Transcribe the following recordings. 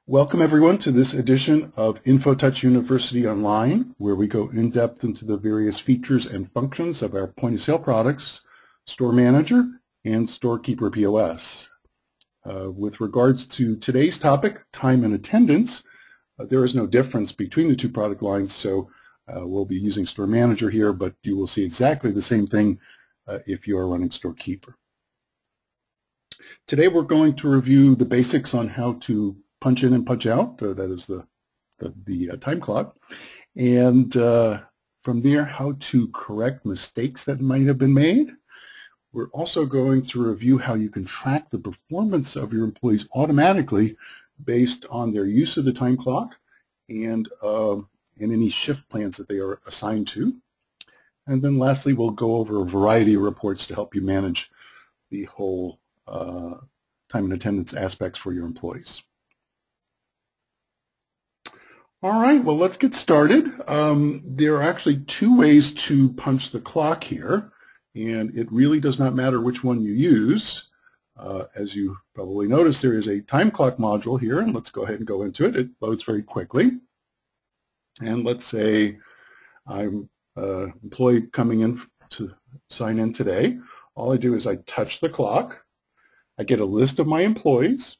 Welcome everyone to this edition of InfoTouch University Online, where we go in depth into the various features and functions of our point of sale products, Store Manager, and Storekeeper POS. With regards to today's topic, time and attendance, there is no difference between the two product lines, so we'll be using Store Manager here, but you will see exactly the same thing if you are running Storekeeper. Today we're going to review the basics on how to punch in and punch out, that is the time clock, and from there how to correct mistakes that might have been made. We're also going to review how you can track the performance of your employees automatically based on their use of the time clock and any shift plans that they are assigned to. And then lastly, we'll go over a variety of reports to help you manage the whole time and attendance aspects for your employees. All right, well, let's get started. There are actually two ways to punch the clock here, and it really does not matter which one you use. As you probably noticed, there is a time clock module here, and let's go ahead and go into it. It loads very quickly. And let's say I'm an employee coming in to sign in today. All I do is I touch the clock. I get a list of my employees.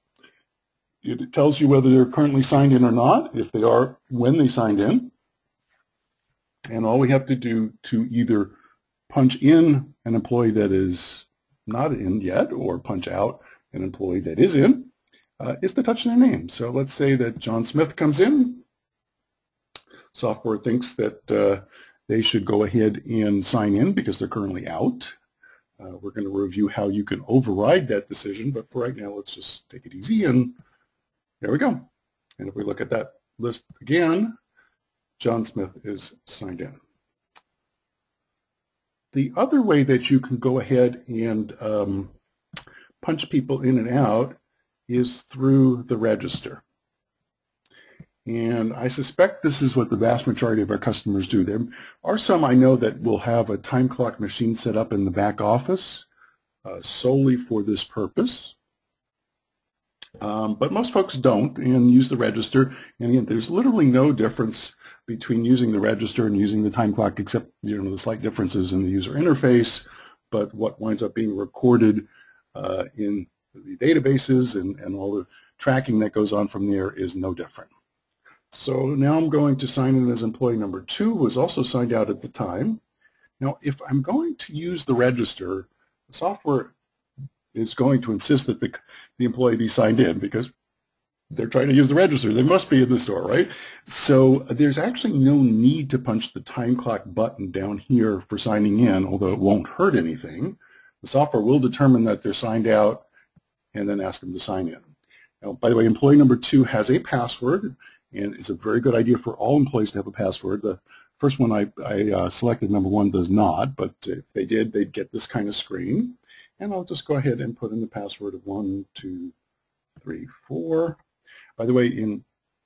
It tells you whether they're currently signed in or not, if they are, when they signed in. And all we have to do to either punch in an employee that is not in yet or punch out an employee that is in is to touch their name. So let's say that John Smith comes in. Software thinks that they should go ahead and sign in because they're currently out. We're going to review how you can override that decision, but for right now, let's just take it easy and there we go. And if we look at that list again, John Smith is signed in. The other way that you can go ahead and punch people in and out is through the register. And I suspect this is what the vast majority of our customers do. There are some I know that will have a time clock machine set up in the back office solely for this purpose. But most folks don't and use the register. And again, there's literally no difference between using the register and using the time clock, except the slight differences in the user interface. But what winds up being recorded in the databases and all the tracking that goes on from there is no different. So now I'm going to sign in as employee number 2, who was also signed out at the time. Now, if I'm going to use the register, the software is going to insist that the employee be signed in because they're trying to use the register. They must be in the store, right? So there's actually no need to punch the time clock button down here for signing in, although it won't hurt anything. The software will determine that they're signed out and then ask them to sign in. Now, by the way, employee number 2 has a password, and it's a very good idea for all employees to have a password. The first one I selected, number 1, does not, but if they did, they'd get this kind of screen. And I'll just go ahead and put in the password of 1, 2, 3, 4. By the way, in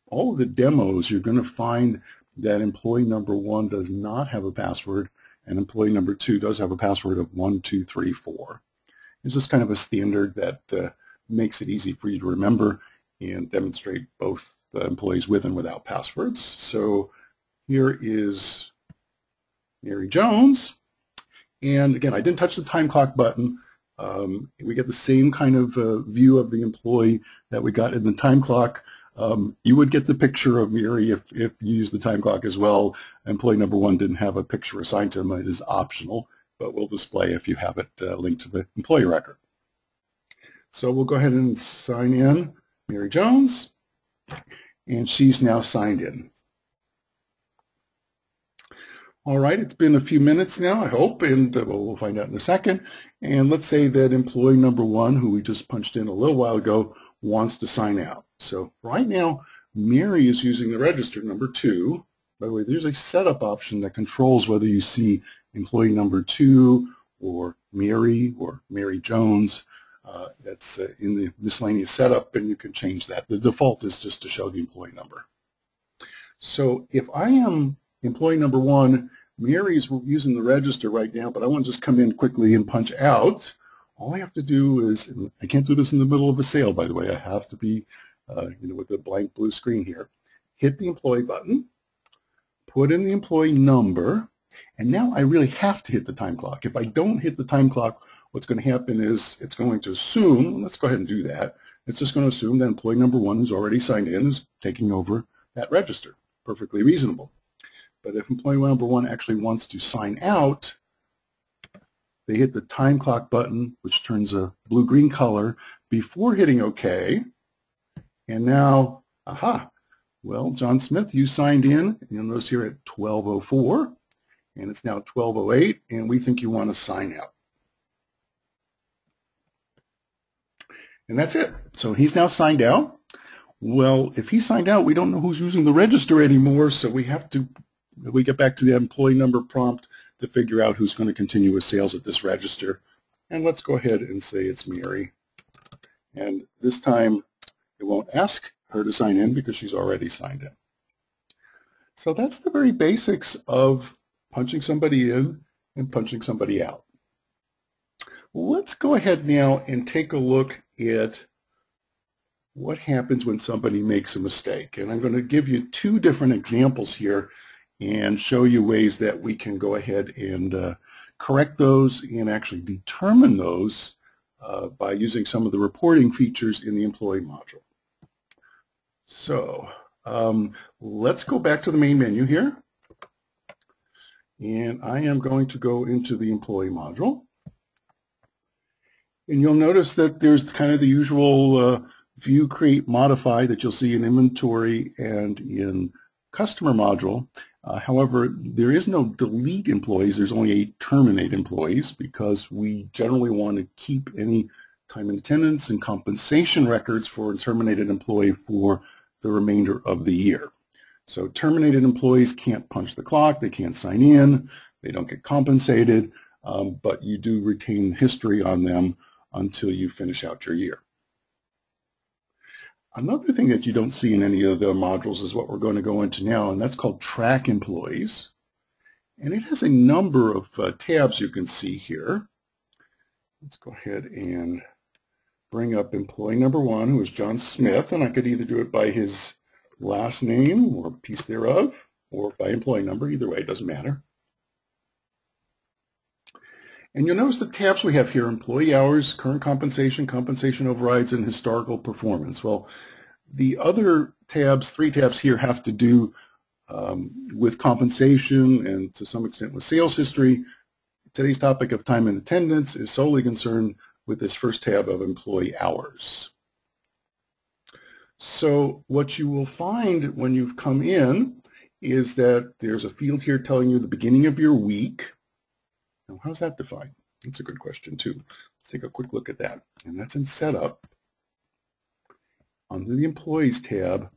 all of the demos, you're going to find that employee number 1 does not have a password, and employee number 2 does have a password of 1, 2, 3, 4. It's just kind of a standard that makes it easy for you to remember and demonstrate both the employees with and without passwords. So here is Mary Jones. And again, I didn't touch the time clock button. We get the same kind of view of the employee that we got in the time clock. You would get the picture of Mary if you use the time clock as well. Employee number 1 didn't have a picture assigned to him. It is optional, but we'll display if you have it linked to the employee record. So we'll go ahead and sign in Mary Jones, and she's now signed in. All right, it's been a few minutes now, I hope, and we'll find out in a second. And let's say that employee number 1, who we just punched in a little while ago, wants to sign out. So right now, Mary is using the register number 2. By the way, there's a setup option that controls whether you see employee number 2 or Mary Jones. That's in the miscellaneous setup, and you can change that. The default is just to show the employee number. So if I am employee number 1, Mary's using the register right now, but I want to just come in quickly and punch out. All I have to do is, and I can't do this in the middle of a sale, by the way. I have to be with the blank blue screen here. Hit the employee button, put in the employee number, and now I really have to hit the time clock. If I don't hit the time clock, what's going to happen is it's going to assume, let's go ahead and do that, it's just going to assume that employee number 1 who's already signed in is taking over that register. Perfectly reasonable. But if employee number 1 actually wants to sign out, they hit the time clock button, which turns a blue-green color, before hitting OK. And now, aha, well, John Smith, you signed in. You'll notice here at 12:04, and it's now 12:08, and we think you want to sign out. And that's it. So he's now signed out. Well, if he signed out, we don't know who's using the register anymore, so we get back to the employee number prompt to figure out who's going to continue with sales at this register. And let's go ahead and say it's Mary. And this time, it won't ask her to sign in because she's already signed in. So that's the very basics of punching somebody in and punching somebody out. Let's go ahead now and take a look at what happens when somebody makes a mistake. And I'm going to give you 2 different examples here and show you ways that we can go ahead and correct those and actually determine those by using some of the reporting features in the employee module. So let's go back to the main menu here. And I am going to go into the employee module. And you'll notice that there's kind of the usual view, create, modify that you'll see in inventory and in customer module. However, there is no delete employees. There's only a terminate employees because we generally want to keep any time and attendance and compensation records for a terminated employee for the remainder of the year. So terminated employees can't punch the clock, they can't sign in, they don't get compensated, but you do retain history on them until you finish out your year. Another thing that you don't see in any of the modules is what we're going to go into now, and that's called track employees. And it has a number of tabs you can see here. Let's go ahead and bring up employee number 1, who is John Smith, and I could either do it by his last name or piece thereof, or by employee number. Either way, it doesn't matter. And you'll notice the tabs we have here: employee hours, current compensation, compensation overrides, and historical performance. Well, the other tabs, 3 tabs here, have to do with compensation and to some extent with sales history. Today's topic of time and attendance is solely concerned with this first tab of employee hours. So what you will find when you've come in is that there's a field here telling you the beginning of your week. Now, how's that defined? That's a good question too. Let's take a quick look at that. And that's in Setup. Under the Employees tab,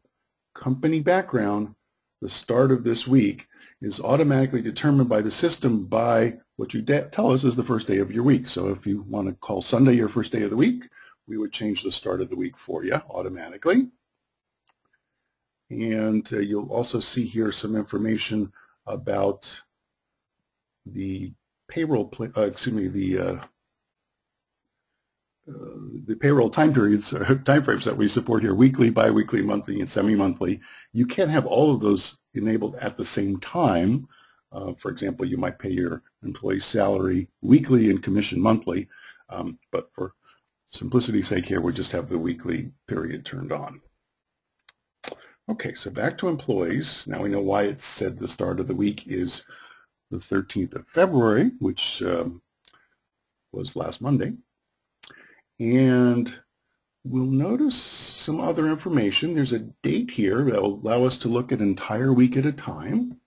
Company Background, the start of this week is automatically determined by the system by what you tell us is the first day of your week. So if you want to call Sunday your first day of the week, we would change the start of the week for you automatically. And you'll also see here some information about the payroll, the payroll time periods, or time frames that we support here: weekly, biweekly, monthly, and semi-monthly. You can't have all of those enabled at the same time. For example, you might pay your employee's salary weekly and commission monthly, but for simplicity's sake here, we just have the weekly period turned on. Okay, so back to employees. Now we know why it said the start of the week is the 13th of February, which was last Monday. And we'll notice some other information. There's a date here that will allow us to look at an entire week at a time.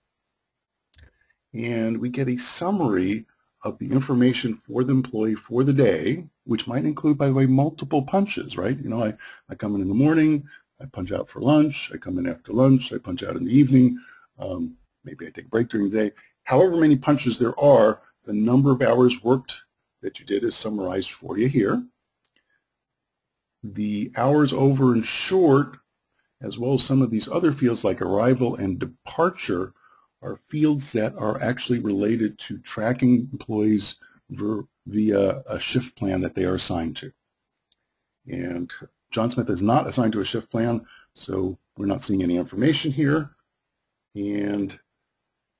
And we get a summary of the information for the employee for the day, which might include, by the way, multiple punches, right? You know, I come in the morning, I punch out for lunch, I come in after lunch, I punch out in the evening, maybe I take a break during the day. However many punches there are, the number of hours worked that you did is summarized for you here. The hours over and short, as well as some of these other fields like arrival and departure, are fields that are actually related to tracking employees via a shift plan that they are assigned to. And John Smith is not assigned to a shift plan, so we're not seeing any information here. And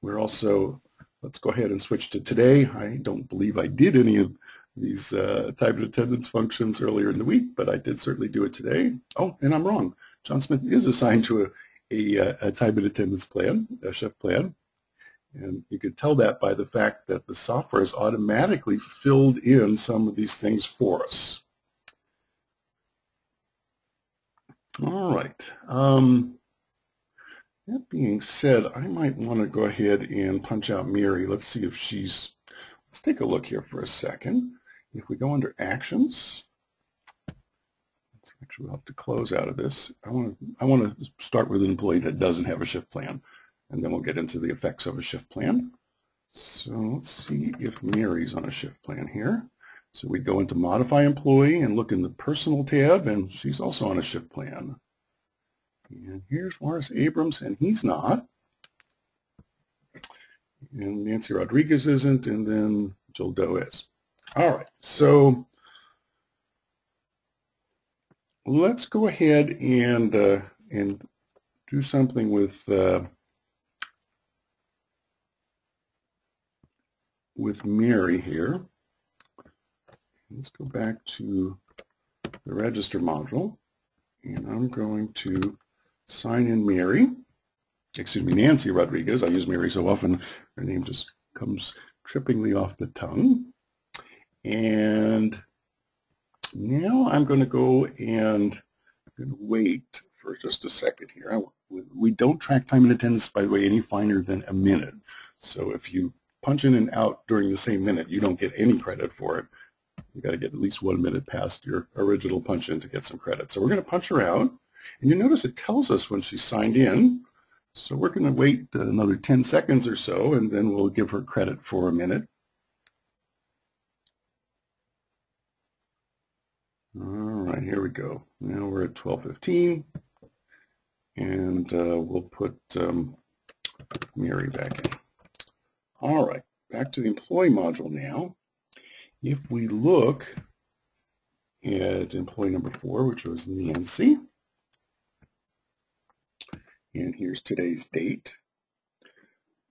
we're also, let's go ahead and switch to today. I don't believe I did any of these time and attendance functions earlier in the week, but I did certainly do it today. Oh, and I'm wrong. John Smith is assigned to a time and attendance plan, a shift plan. And you can tell that by the fact that the software has automatically filled in some of these things for us. All right. That being said, I might want to go ahead and punch out Mary. Let's see if she's, let's take a look here for a second. If we go under actions, actually we'll have to close out of this. I want to start with an employee that doesn't have a shift plan, and then we'll get into the effects of a shift plan. So let's see if Mary's on a shift plan here. So we go into modify employee and look in the personal tab, and she's also on a shift plan. And here's Morris Abrams, and he's not. And Nancy Rodriguez isn't, and then Jill Doe is. All right, so let's go ahead and do something with Mary here. Let's go back to the register module, and I'm going to sign in Nancy Rodriguez. I use Mary so often, her name just comes trippingly off the tongue. And now I'm going to go and wait for just a second here. We don't track time and attendance, by the way, any finer than a minute. So if you punch in and out during the same minute, you don't get any credit for it. You got to get at least 1 minute past your original punch in to get some credit. So we're going to punch her out. And you notice it tells us when she signed in. So we're going to wait another 10 seconds or so, and then we'll give her credit for a minute. All right, here we go. Now we're at 12:15, and we'll put Mary back in. All right, back to the employee module now. If we look at employee number 4, which was Nancy, and here's today's date.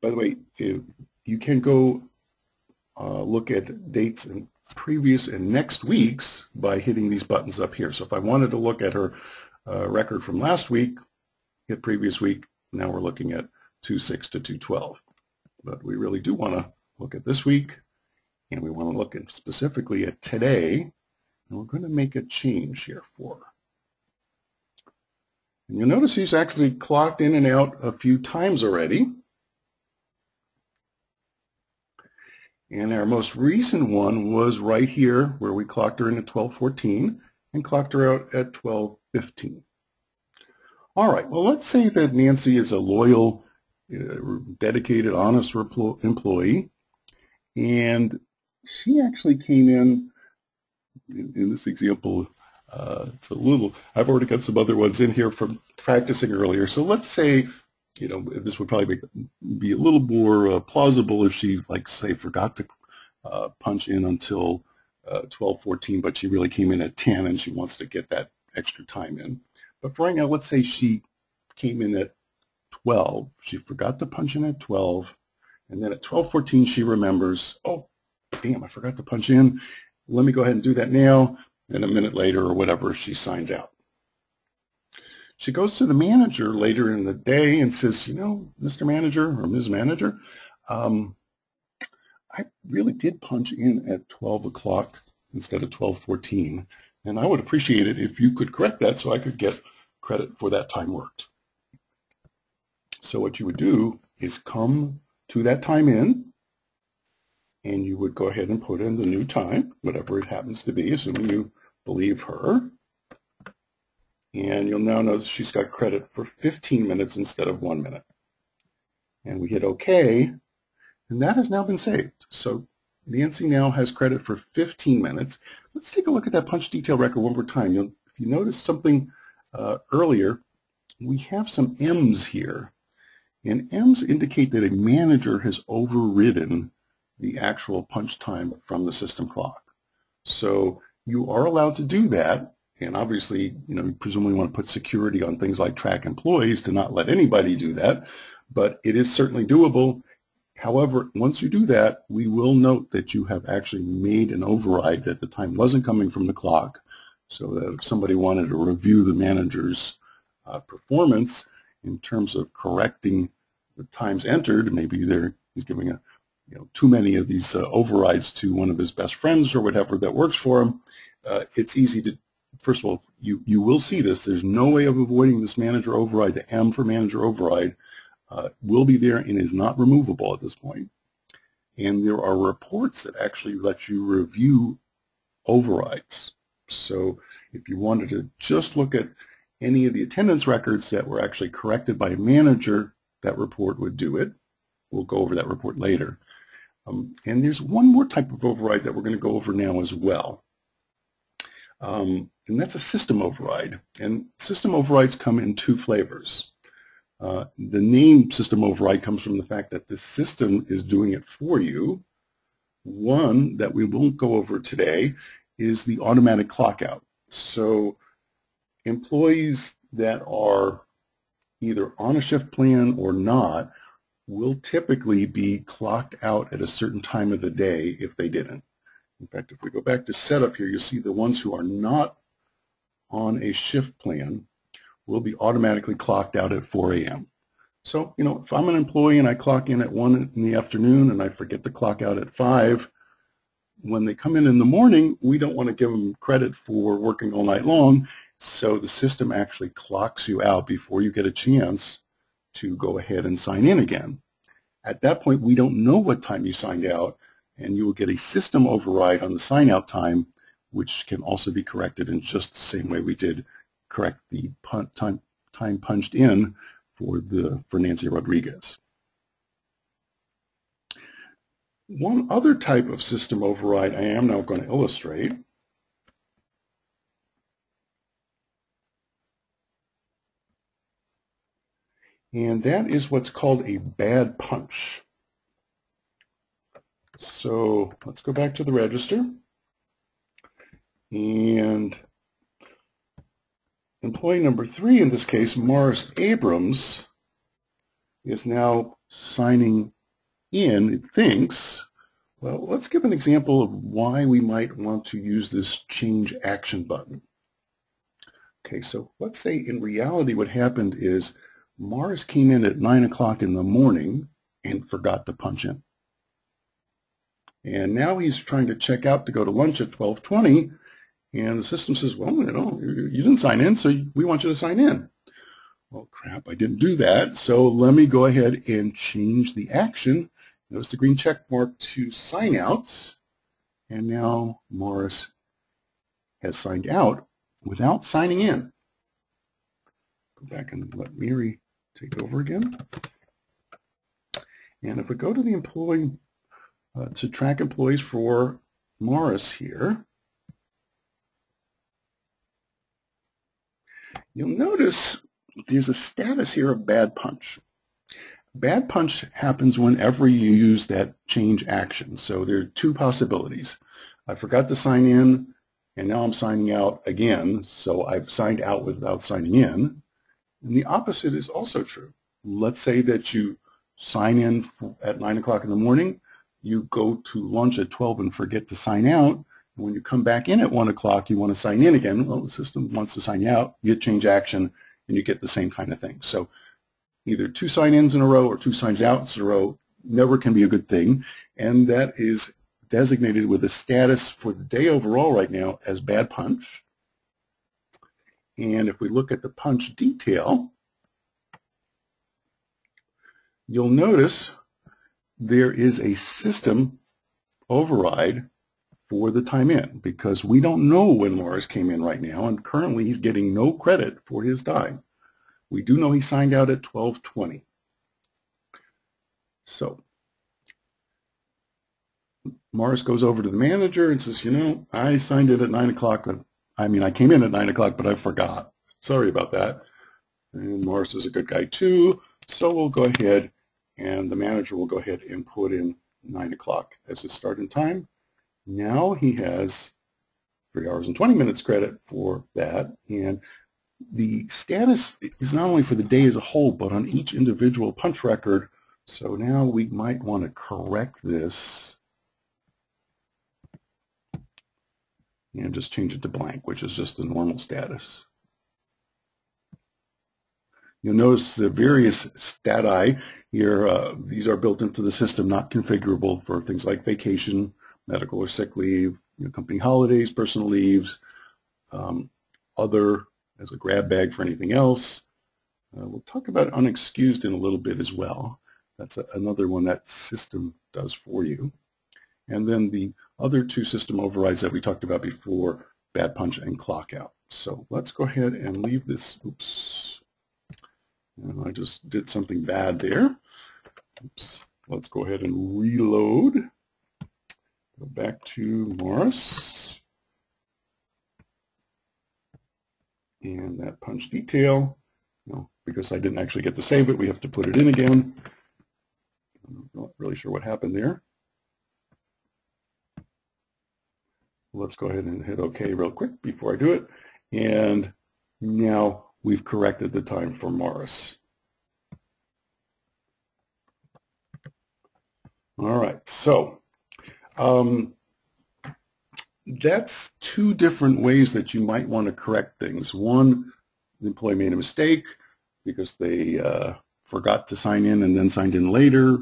By the way, you can go look at dates in previous and next weeks by hitting these buttons up here. So if I wanted to look at her record from last week, hit previous week. Now we're looking at 2/6 to 2/12. But we really do want to look at this week, and we want to look at specifically at today, and we're going to make a change here for her. And you'll notice he's actually clocked in and out a few times already. And our most recent one was right here where we clocked her in at 12:14 and clocked her out at 12:15. All right, well, let's say that Nancy is a loyal, dedicated, honest employee, and she actually came in this example, it's a little, I've already got some other ones in here from practicing earlier. So let's say, you know, this would probably be a little more plausible if she, like, say, forgot to punch in until 12:14, but she really came in at 10 and she wants to get that extra time in. But for right now, let's say she came in at 12. She forgot to punch in at 12, and then at 12:14 she remembers, oh, damn, I forgot to punch in. Let me go ahead and do that now. And a minute later or whatever, she signs out. She goes to the manager later in the day and says, you know, Mr. Manager or Ms. Manager, I really did punch in at 12 o'clock instead of 12:14, and I would appreciate it if you could correct that so I could get credit for that time worked. So what you would do is come to that time in, and you would go ahead and put in the new time, whatever it happens to be, assuming you believe her. And you'll now notice she's got credit for 15 minutes instead of 1 minute. And we hit OK, and that has now been saved. So Nancy now has credit for 15 minutes. Let's take a look at that punch detail record one more time. If you notice something earlier, we have some M's here. And M's indicate that a manager has overridden the actual punch time from the system clock. So you are allowed to do that, And obviously, you presumably want to put security on things like track employees to not let anybody do that, but it is certainly doable. However, once you do that, we will note that you have actually made an override, that the time wasn't coming from the clock, so that if somebody wanted to review the manager's performance in terms of correcting the times entered, maybe he's giving too many of these overrides to one of his best friends or whatever that works for him, it's easy to, first of all, you will see this. There's no way of avoiding this manager override. The M for manager override will be there and is not removable at this point. And there are reports that actually let you review overrides. So if you wanted to just look at any of the attendance records that were actually corrected by a manager, that report would do it. We'll go over that report later. And there's one more type of override that we're going to go over now as well. And that's a system override. And system overrides come in two flavors. The name system override comes from the fact that the system is doing it for you. One that we won't go over today is the automatic clock out. So employees that are either on a shift plan or not will typically be clocked out at a certain time of the day if they didn't. In fact, if we go back to setup here, you'll see the ones who are not on a shift plan will be automatically clocked out at 4 a.m. So, if I'm an employee and I clock in at 1 in the afternoon and I forget to clock out at 5, when they come in the morning, we don't want to give them credit for working all night long, so the system actually clocks you out before you get a chance to go ahead and sign in again. At that point, we don't know what time you signed out, and you will get a system override on the sign out time, which can also be corrected in just the same way we did correct the time punched in for Nancy Rodriguez. One other type of system override I am now going to illustrate and that is what's called a bad punch. So let's go back to the register, and employee number 3, in this case, Morris Abrams, is now signing in, it thinks. Well, let's give an example of why we might want to use this change action button. Okay, so let's say in reality what happened is Morris came in at 9 o'clock in the morning and forgot to punch in. And now he's trying to check out to go to lunch at 12:20, and the system says, well, you didn't sign in, so we want you to sign in. Well, crap, I didn't do that, so let me go ahead and change the action. Notice the green check mark to sign out, and now Morris has signed out without signing in. Go back and let Mary take over again. And if we go to the employee, to track employees for Morris here, you'll notice there's a status here of bad punch. Bad punch happens whenever you use that change action. So there are two possibilities. I forgot to sign in, and now I'm signing out again, so I've signed out without signing in. And the opposite is also true. Let's say that you sign in at 9 o'clock in the morning, you go to lunch at 12 and forget to sign out. And when you come back in at 1 o'clock, you want to sign in again. Well, the system wants to sign you out, you get change action, and you get the same kind of thing. So either 2 sign-ins in a row or 2 signs-outs in a row never can be a good thing, and that is designated with a status for the day overall right now as bad punch. And if we look at the punch detail, you'll notice there is a system override for the time in, because we don't know when Morris came in right now, and currently he's getting no credit for his time. We do know he signed out at 12:20. So Morris goes over to the manager and says, I signed in at 9 o'clock. I came in at 9 o'clock, but I forgot. Sorry about that. And Morris is a good guy too, so we'll go ahead, and the manager will go ahead and put in 9 o'clock as his starting time. Now he has 3 hours and 20 minutes credit for that. And the status is not only for the day as a whole, but on each individual punch record. So now we might want to correct this and just change it to blank, which is just the normal status. You'll notice the various stati here, these are built into the system, not configurable for things like vacation, medical or sick leave, company holidays, personal leaves, other as a grab bag for anything else. We'll talk about unexcused in a little bit as well. That's another one that system does for you. And then the other two system overrides that we talked about before, bad punch and clock out. So let's go ahead and leave this. Oops. I just did something bad there. Oops. Let's go ahead and reload. Go back to Morris. And that punch detail, because I didn't actually get to save it, we have to put it in again. I'm not really sure what happened there. Let's go ahead and hit OK real quick before I do it. And now we've corrected the time for Morris. All right, so that's two different ways that you might want to correct things. One, the employee made a mistake because they forgot to sign in and then signed in later.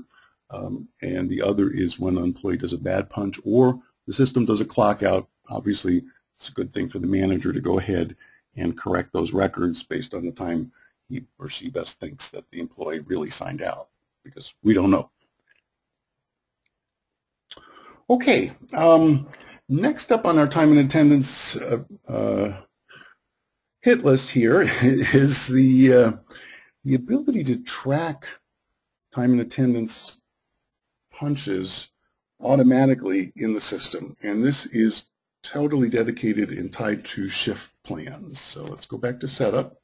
And the other is when an employee does a bad punch or the system does a clock out. Obviously, it's a good thing for the manager to go ahead and correct those records based on the time he or she best thinks that the employee really signed out, because we don't know. Okay, next up on our time and attendance hit list here is the ability to track time and attendance punches automatically in the system. And this is totally dedicated and tied to shift plans. So let's go back to setup.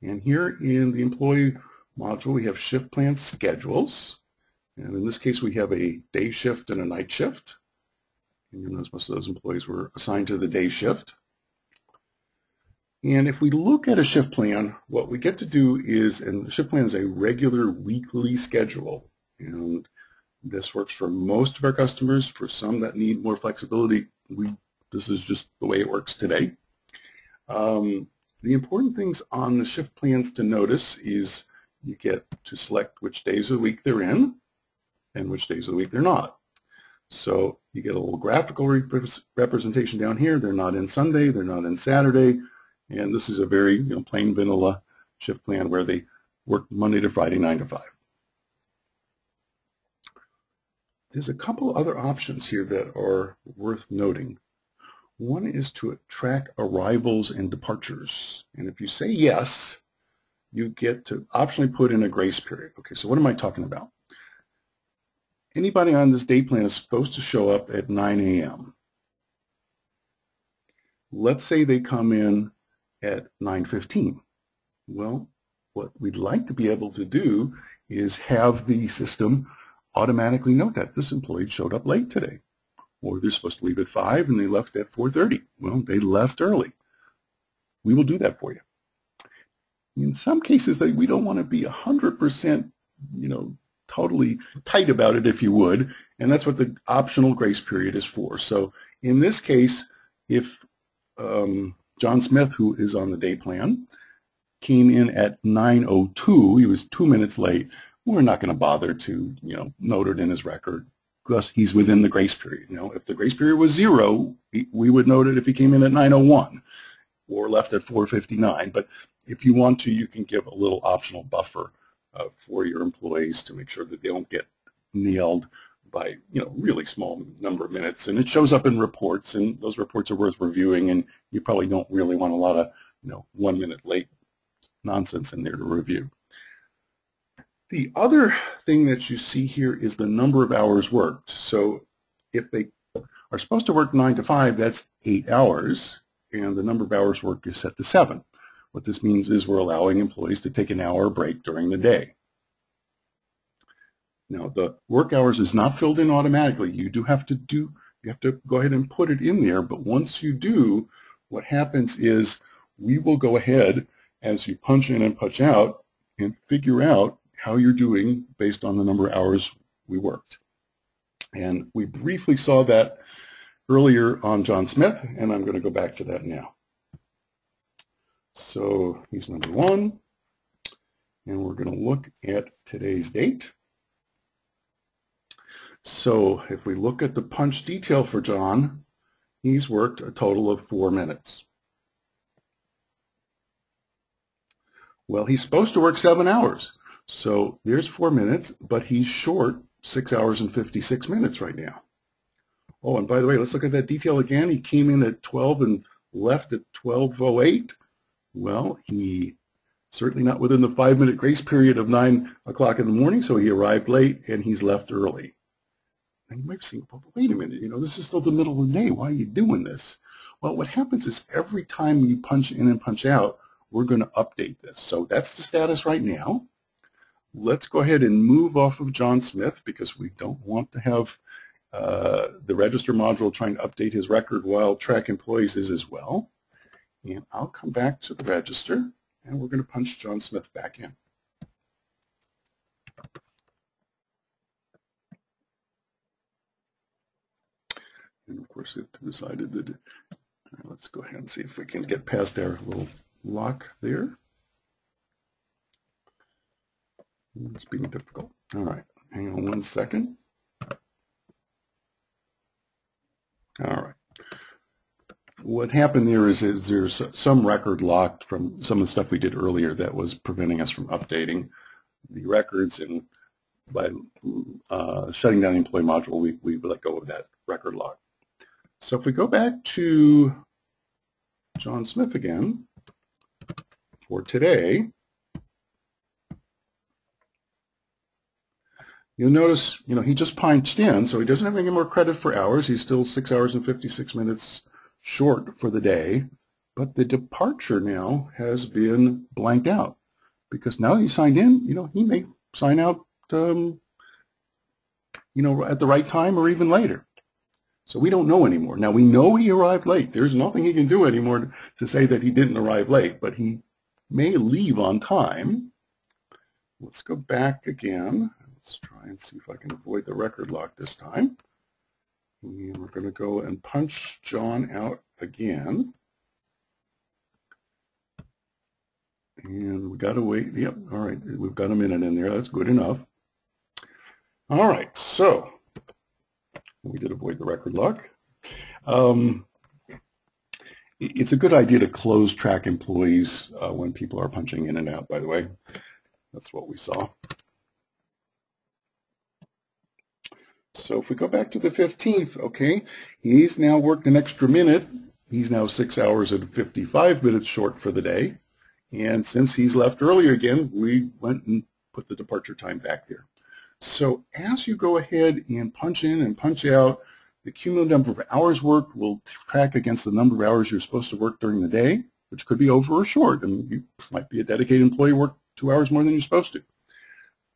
And here in the employee module, we have shift plan schedules. And in this case, we have a day shift and a night shift. And you notice most of those employees were assigned to the day shift. And if we look at a shift plan, what we get to do is, and the shift plan is a regular weekly schedule. And this works for most of our customers. For some that need more flexibility, this is just the way it works today. The important things on the shift plans to notice is you get to select which days of the week they're in and which days of the week they're not. So you get a little graphical representation down here. They're not in Sunday, they're not in Saturday, and this is a very plain vanilla shift plan where they work Monday to Friday, 9 to 5. There's a couple other options here that are worth noting. One is to track arrivals and departures. And if you say yes, you get to optionally put in a grace period. Okay, so what am I talking about? Anybody on this day plan is supposed to show up at 9 a.m. Let's say they come in at 9:15. Well, what we'd like to be able to do is have the system automatically note that this employee showed up late today. Or they're supposed to leave at 5 and they left at 4:30. Well, they left early. We will do that for you. In some cases, we don't want to be 100%, totally tight about it, if you would, and that's what the optional grace period is for. So in this case, if John Smith, who is on the day plan, came in at 9:02, he was 2 minutes late, we're not going to bother to, note it in his record, because he's within the grace period. If the grace period was 0, we would note it if he came in at 9:01 or left at 4:59. But if you want to, you can give a little optional buffer for your employees to make sure that they don't get nailed by, really small number of minutes. And it shows up in reports, and those reports are worth reviewing, and you probably don't really want a lot of, 1 minute late nonsense in there to review. The other thing that you see here is the number of hours worked. So if they are supposed to work 9 to 5, that's 8 hours, and the number of hours worked is set to 7. What this means is we're allowing employees to take an hour break during the day. Now, the work hours is not filled in automatically. You do have to do You have to go ahead and put it in there, but once you do, what happens is we will go ahead as you punch in and punch out and figure out how you're doing based on the number of hours we worked. And we briefly saw that earlier on John Smith, and I'm going to go back to that now. So he's number 1, and we're going to look at today's date. So if we look at the punch detail for John, he's worked a total of 4 minutes. Well, he's supposed to work 7 hours. So there's 4 minutes, but he's short 6 hours and 56 minutes right now. Oh, and by the way, let's look at that detail again. He came in at 12 and left at 12:08. Well, he certainly not within the 5-minute grace period of 9 o'clock in the morning, so he arrived late and he's left early. And you might think, well, wait a minute, this is still the middle of the day. Why are you doing this? Well, what happens is every time you punch in and punch out, we're going to update this. So that's the status right now. Let's go ahead and move off of John Smith because we don't want to have the register module trying to update his record while track employees is as well. And I'll come back to the register and we're going to punch John Smith back in. And of course, it decided that, let's go ahead and see if we can get past our little lock there. It's being difficult. All right, hang on 1 second. All right. What happened there is there's some record locked from some of the stuff we did earlier that was preventing us from updating the records, and by shutting down the employee module, we let go of that record lock. So if we go back to John Smith again for today, you'll notice, he just punched in, so he doesn't have any more credit for hours. He's still 6 hours and 56 minutes short for the day, but the departure now has been blanked out because now he signed in, he may sign out, at the right time or even later. So we don't know anymore. Now we know he arrived late. There's nothing he can do anymore to say that he didn't arrive late, but he may leave on time. Let's go back again. Let's try and see if I can avoid the record lock this time. And we're going to go and punch John out again. And we got to wait. Yep. All right. We've got a minute in there. That's good enough. All right. So we did avoid the record lock. It's a good idea to close track employees when people are punching in and out, by the way. That's what we saw. So if we go back to the 15th, okay, he's now worked an extra minute. He's now 6 hours and 55 minutes short for the day. And since he's left earlier again, we went and put the departure time back there. So as you go ahead and punch in and punch out, the cumulative number of hours worked will track against the number of hours you're supposed to work during the day, which could be over or short. I mean, you might be a dedicated employee, work 2 hours more than you're supposed to.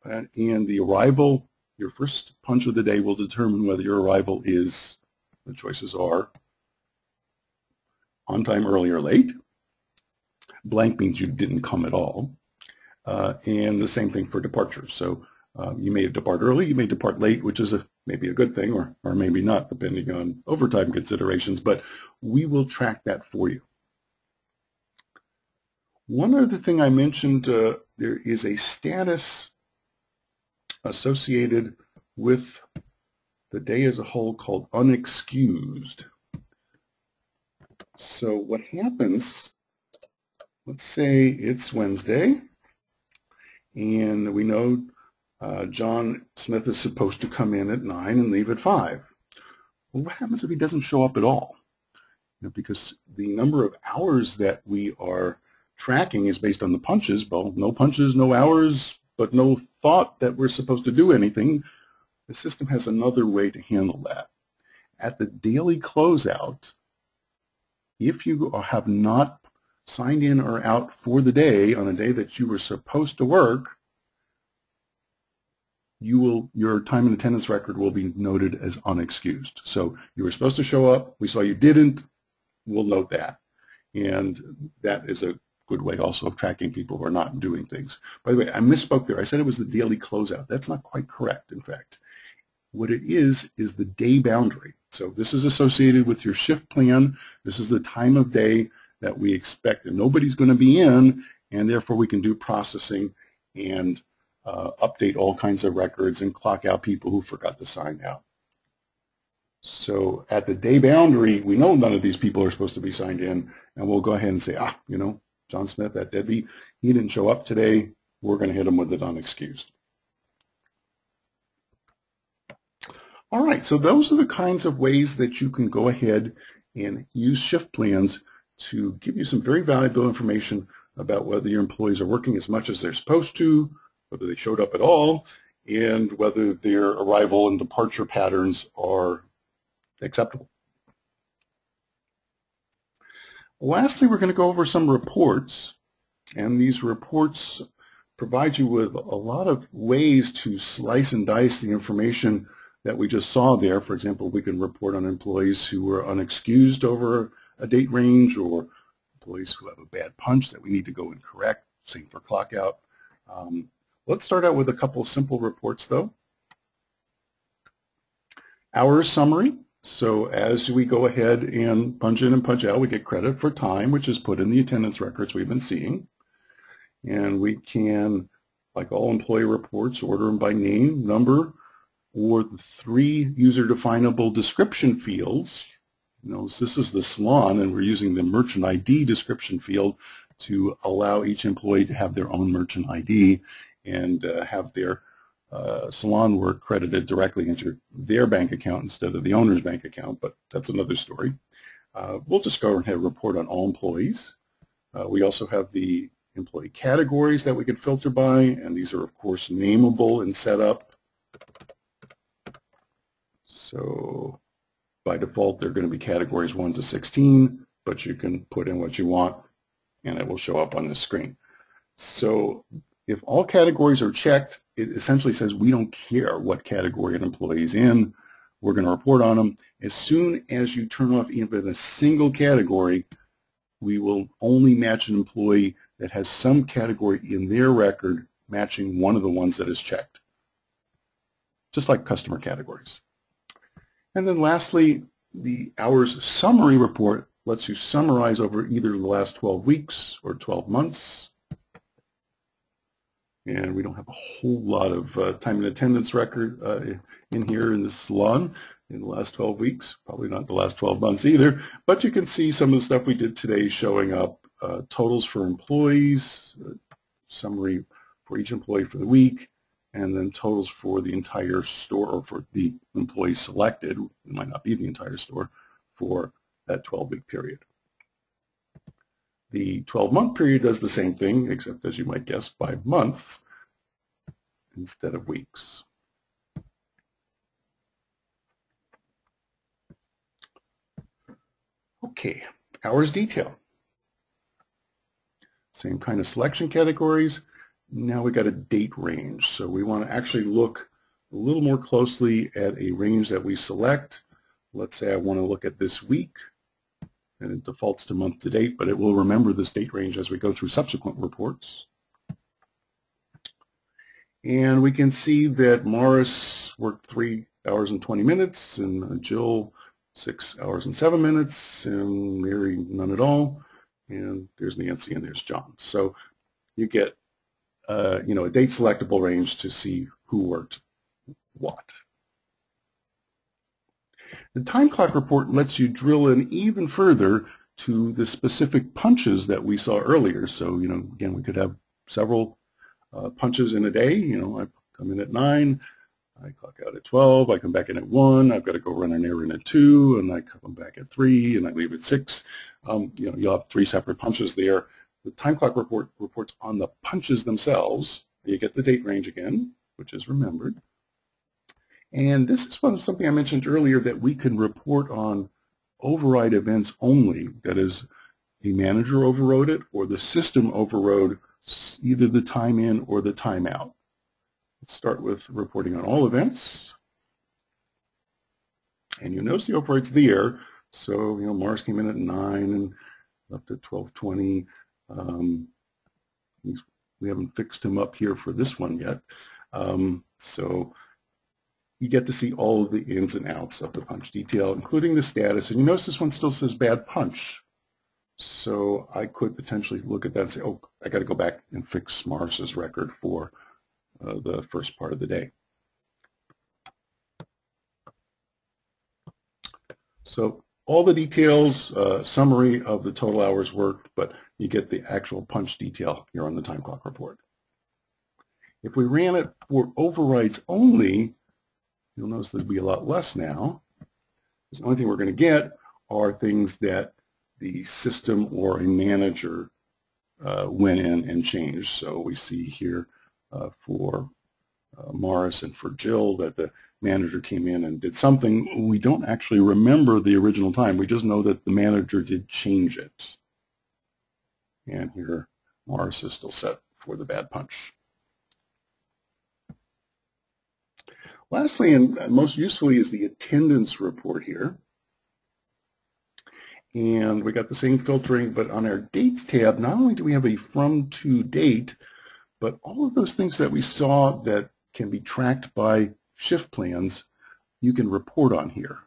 And the arrival, your first punch of the day will determine whether your arrival is, the choices are on time, early, or late. Blank means you didn't come at all. And the same thing for departure. So you may depart early, you may depart late, which is maybe a good thing or maybe not, depending on overtime considerations, but we will track that for you. One other thing I mentioned, there is a status associated with the day as a whole called unexcused. So what happens, let's say it's Wednesday, and we know John Smith is supposed to come in at 9 and leave at 5. Well, what happens if he doesn't show up at all? Because the number of hours that we are tracking is based on the punches. Well, no punches, no hours, but no thought that we're supposed to do anything. The system has another way to handle that. At the daily closeout, if you have not signed in or out for the day on a day that you were supposed to work, your time and attendance record will be noted as unexcused. So you were supposed to show up, we saw you didn't, we'll note that. And that is a good way also of tracking people who are not doing things. By the way, I misspoke there. I said it was the daily closeout. That's not quite correct, in fact. What it is the day boundary. So this is associated with your shift plan. This is the time of day that we expect that nobody's going to be in, and therefore we can do processing and update all kinds of records and clock out people who forgot to sign out. So at the day boundary, we know none of these people are supposed to be signed in, and we'll go ahead and say, you know, John Smith, that deadbeat, he didn't show up today. We're going to hit him with it unexcused. All right, so those are the kinds of ways that you can go ahead and use shift plans to give you some very valuable information about whether your employees are working as much as they're supposed to, whether they showed up at all, and whether their arrival and departure patterns are acceptable. Lastly, we're going to go over some reports, and these reports provide you with a lot of ways to slice and dice the information that we just saw there. For example, we can report on employees who were unexcused over a date range, or employees who have a bad punch that we need to go and correct, same for clock out. Let's start out with a couple of simple reports though. Hours summary. So as we go ahead and punch in and punch out, we get credit for time, which is put in the attendance records we've been seeing. And we can, like all employee reports, order them by name, number, or the 3 user-definable description fields. You know, this is the salon, and we're using the merchant ID description field to allow each employee to have their own merchant ID and have their salon work credited directly into their bank account instead of the owner's bank account, but that's another story. We'll just go ahead and report on all employees. We also have the employee categories that we can filter by, and these are of course nameable and set up. So by default they're going to be categories 1 to 16, but you can put in what you want and it will show up on the screen. So if all categories are checked, it essentially says we don't care what category an employee is in, we're going to report on them. As soon as you turn off even a single category, we will only match an employee that has some category in their record matching one of the ones that is checked, just like customer categories. And then lastly, the hours summary report lets you summarize over either the last 12 weeks or 12 months. And we don't have a whole lot of time and attendance record in here in this salon in the last 12 weeks, probably not the last 12 months either, but you can see some of the stuff we did today showing up, totals for employees, summary for each employee for the week, and then totals for the entire store, or for the employees selected, it might not be the entire store, for that 12-week period. The 12-month period does the same thing, except as you might guess, by months instead of weeks. Okay, hours detail. Same kind of selection categories. Now we got a date range. So we want to actually look a little more closely at a range that we select. Let's say I want to look at this week, and it defaults to month to date, but it will remember this date range as we go through subsequent reports. And we can see that Morris worked 3 hours and 20 minutes, and Jill 6 hours and 7 minutes, and Mary none at all, and there's Nancy and there's John. So you get you know, a date selectable range to see who worked what. The time clock report lets you drill in even further to the specific punches that we saw earlier. So, you know, again, we could have several punches in a day. You know, I come in at 9, I clock out at 12, I come back in at 1, I've got to go run an errand at 2, and I come back at 3, and I leave at 6. You know, you'll have 3 separate punches there. The time clock report reports on the punches themselves. You get the date range again, which is remembered. And this is something I mentioned earlier, that we can report on override events only. That is, a manager overrode it or the system overrode either the time in or the time out. Let's start with reporting on all events. And you notice the operates there. So, Mars came in at 9 and left at 12:20. We haven't fixed him up here for this one yet. So you get to see all of the ins and outs of the punch detail, including the status. And you notice this one still says bad punch. So I could potentially look at that and say, oh, I got to go back and fix Mars's record for the first part of the day. So all the details, summary of the total hours worked, but you get the actual punch detail here on the time clock report. If we ran it for overrides only, you'll notice there'd be a lot less now. The only thing we're going to get are things that the system or a manager went in and changed. So we see here for Mars and for Jill that the manager came in and did something. We don't actually remember the original time. We just know that the manager did change it. And here Mars is still set for the bad punch. Lastly, and most usefully, is the attendance report here. And we got the same filtering, but on our dates tab, not only do we have a from to date, but all of those things that we saw that can be tracked by shift plans, you can report on here.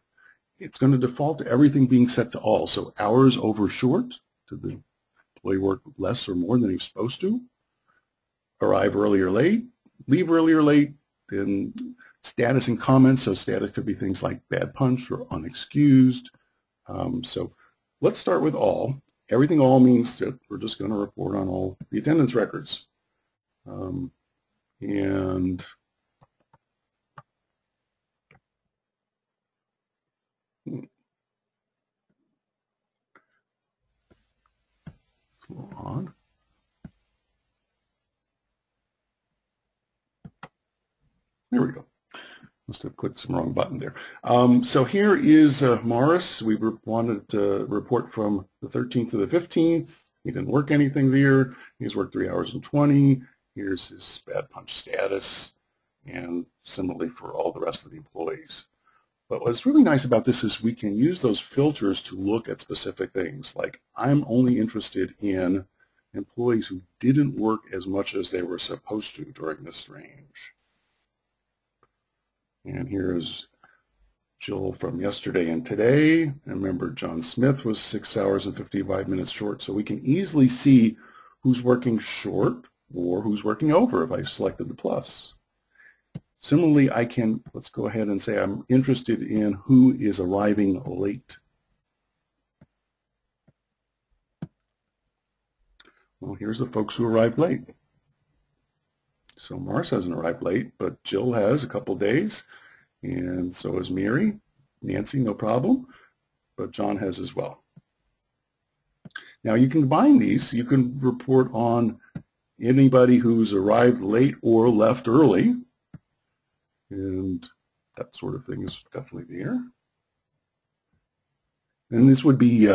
It's going to default to everything being set to all. So hours over short, to the employee work less or more than he was supposed to, arrive early or late, leave early or late, then status and comments. So status could be things like bad punch or unexcused. So let's start with all. Everything all means that we're just going to report on all the attendance records. And on. There we go. Must have clicked some wrong button there. So here is Morris. We wanted to report from the 13th to the 15th. He didn't work anything there. He's worked 3 hours and 20. Here's his bad punch status, and similarly for all the rest of the employees. But what's really nice about this is we can use those filters to look at specific things. Like, I'm only interested in employees who didn't work as much as they were supposed to during this range. And here's Jill from yesterday and today. And remember, John Smith was 6 hours and 55 minutes short. So we can easily see who's working short or who's working over if I've selected the plus. Similarly, I can, let's go ahead and say I'm interested in who is arriving late. Well, here's the folks who arrived late. So Mars hasn't arrived late, but Jill has a couple days, and so has Mary. Nancy, no problem, but John has as well. Now you can combine these. You can report on anybody who's arrived late or left early, and that sort of thing is definitely there. And this would be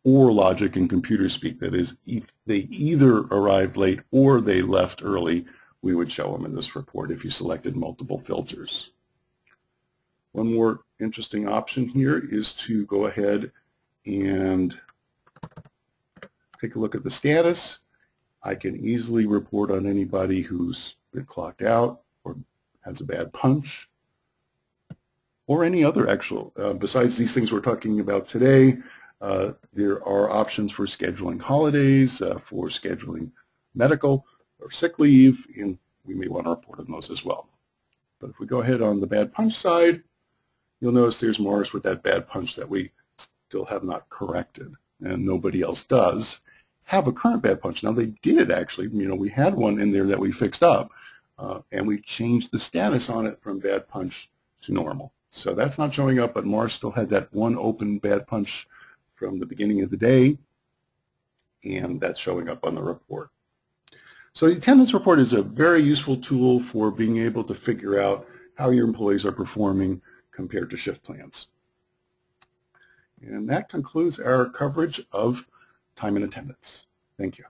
or logic in computer speak. That is, if they either arrived late or they left early, we would show them in this report if you selected multiple filters. One more interesting option here is to go ahead and take a look at the status. I can easily report on anybody who's been clocked out or has a bad punch, or any other actual, besides these things we're talking about today, there are options for scheduling holidays, for scheduling medical or sick leave, and we may want to report on those as well. But if we go ahead on the bad punch side, you'll notice there's Mars with that bad punch that we still have not corrected, and nobody else does have a current bad punch. Now they did actually, we had one in there that we fixed up, and we changed the status on it from bad punch to normal. So that's not showing up, but Mars still had that one open bad punch from the beginning of the day, and that's showing up on the report. So the attendance report is a very useful tool for being able to figure out how your employees are performing compared to shift plans. And that concludes our coverage of time and attendance. Thank you.